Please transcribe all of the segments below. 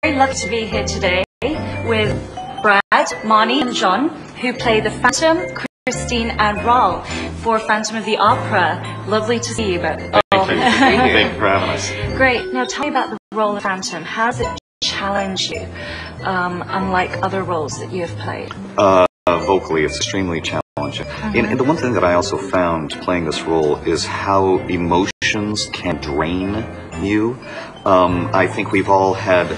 lucky to be here today with Brad, Marni and John, who play the Phantom, Christine and Raoul for Phantom of the Opera. Lovely to see you both. Thank you for having us. Great. Now tell me about the role of Phantom. How does it challenge you, unlike other roles that you have played? Vocally, it's extremely challenging. And the one thing that I also found playing this role is how emotions can drain you. I think we've all had,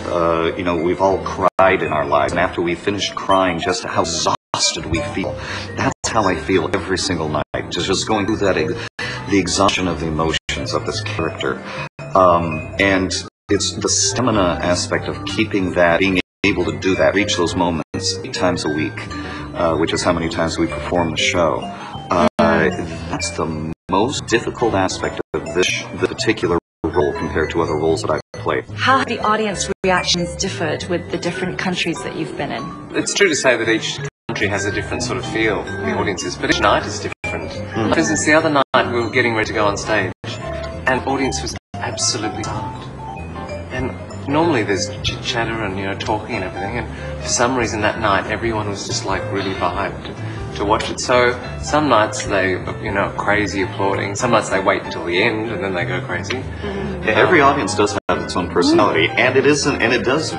we've all cried in our lives, and after we finished crying, just how exhausted we feel. That's how I feel every single night, just going through that, the exhaustion of the emotions of this character. And it's the stamina aspect of keeping that, being able to do that, reach those moments 8 times a week, which is how many times we perform the show. That's the most difficult aspect of this particular role compared to other roles that I've played. How have the audience reactions differed with the different countries that you've been in? It's true to say that each country has a different sort of feel, the audiences, but each night is different. For instance, the other night we were getting ready to go on stage, and the audience was absolutely silent. And normally there's chit-chatter and, talking and everything, and for some reason that night everyone was just like really vibed to watch it. So some nights they, crazy applauding. Some nights they wait until the end and then they go crazy. Every audience does have its own personality, and it isn't, and it does.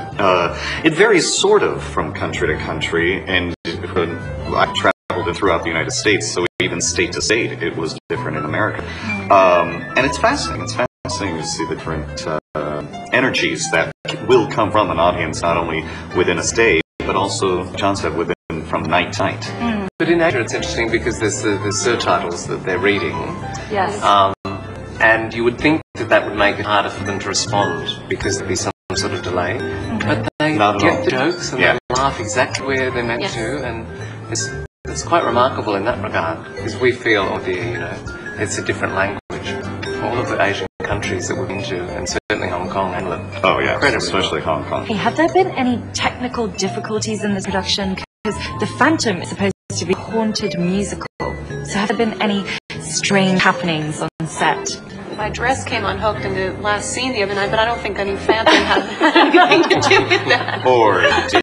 It varies sort of from country to country, and I've traveled throughout the United States, so even state to state, it was different in America. And it's fascinating. It's fascinating to see the different energies that will come from an audience, not only within a state, but also, John said, from night to night. But in Asia it's interesting because there's the subtitles that they're reading. Yes. And you would think that would make it harder for them to respond because there'd be some sort of delay. But they get the jokes and they laugh exactly where they're meant to, and it's quite remarkable in that regard, because we feel, oh dear, it's a different language. All of the Asian countries that we've been to, and certainly Hong Kong, handle it. Oh yeah, especially Hong Kong. Hey, have there been any technical difficulties in this production? Because The Phantom is supposed to be a haunted musical. So have there been any strange happenings on set? My dress came unhooked in the last scene the other night, but I don't think any Phantom had anything to do with that. Or it did.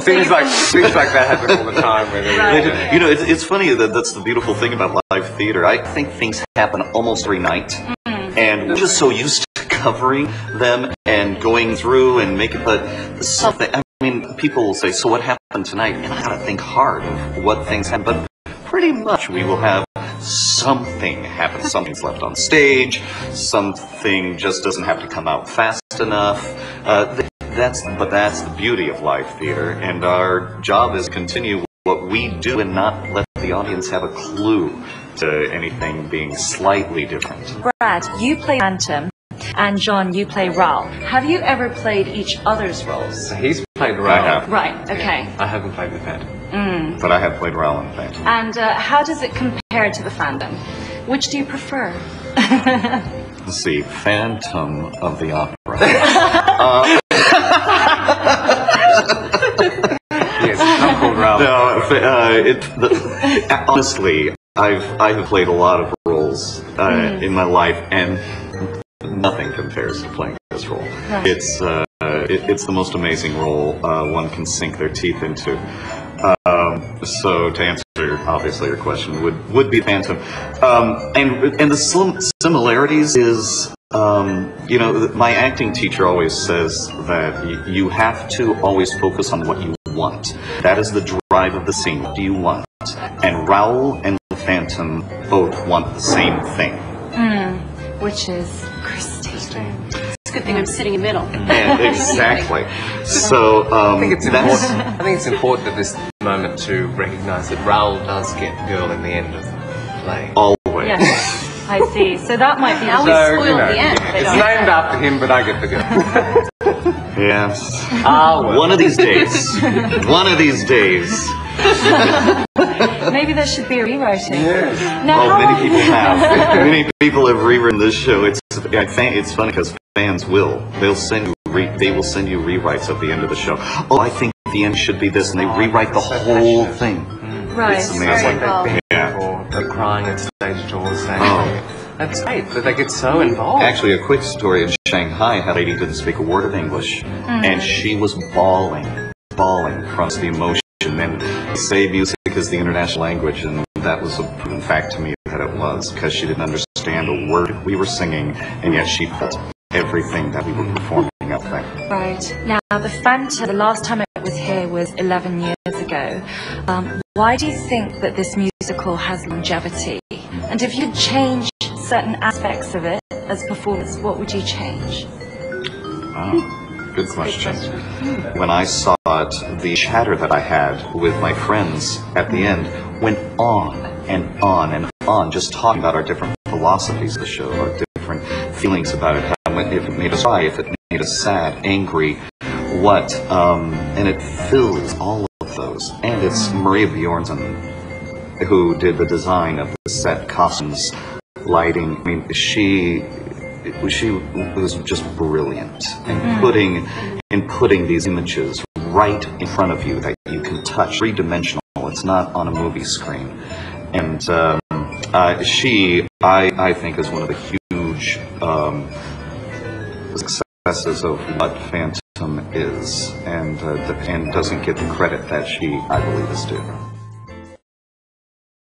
Things like that happen all the time. It's funny that's the beautiful thing about live theater. I think things happen almost every night, and we're just so used to covering them and going through and making. But something, people will say, "So what happened tonight?" And I gotta think hard of what things happen. But pretty much, we will have something happen. Something's left on stage. Something just doesn't have to come out fast enough. That's the beauty of live theater, and our job is to continue what we do and not let the audience have a clue to anything being slightly different. Brad, you play Phantom, and John, you play Raoul. Have you ever played each other's roles? So he's played Raoul. I have. Right, okay. I haven't played the Phantom. But I have played Raoul in the Phantom. And how does it compare to the Phantom? Which do you prefer? Let's see, Phantom of the Opera. Yes, not called Raoul. No, honestly, I have played a lot of roles in my life, and nothing compares to playing this role. Right. It's the most amazing role one can sink their teeth into. So to answer obviously your question would be Phantom, and the similarities is my acting teacher always says that you have to always focus on what you want. That is the drive of the scene. What do you want? And Raoul and the Phantom both want the same thing, Which is Christine. It's a good thing I'm sitting in the middle. Yeah, exactly. So I think it's important at this moment to recognise that Raoul does get the girl in the end of the play. Always. Yes, I see. So that might be... Now we spoiled the end. It's named after him, but I get the girl. Yes. Well. One of these days. One of these days. Maybe there should be a rewriting. Yeah. Now, Many people have. Many people have rewritten this show. It's funny because fans will. They will send you rewrites at the end of the show. Oh, I think the end should be this, and they rewrite the whole thing. right. It's amazing. Or they're crying at stage doors saying, That's great that they get so involved. Actually, a quick story in Shanghai, a lady didn't speak a word of English, and she was bawling from the emotion. And they say music is the international language, and that was a proven fact to me that it was, because she didn't understand a word we were singing, and yet she felt everything that we were performing up there. Right. Now, the Phantom, the last time it was here was 11 years ago. Why do you think that this musical has longevity? And if you could change certain aspects of it as performance, what would you change? Wow. Good question. When I saw it, the chatter that I had with my friends at the end went on and on and on, just talking about our different philosophies of the show, our different feelings about it, how if it made us cry, if it made us sad, angry, what, and it fills all of those. And it's Maria Bjornsson who did the design of the set, costumes, lighting. I mean, she was just brilliant in putting these images right in front of you that you can touch, three-dimensional. It's not on a movie screen. And I think, is one of the huge successes of what Phantom is, and doesn't get the credit that she, I believe, is due.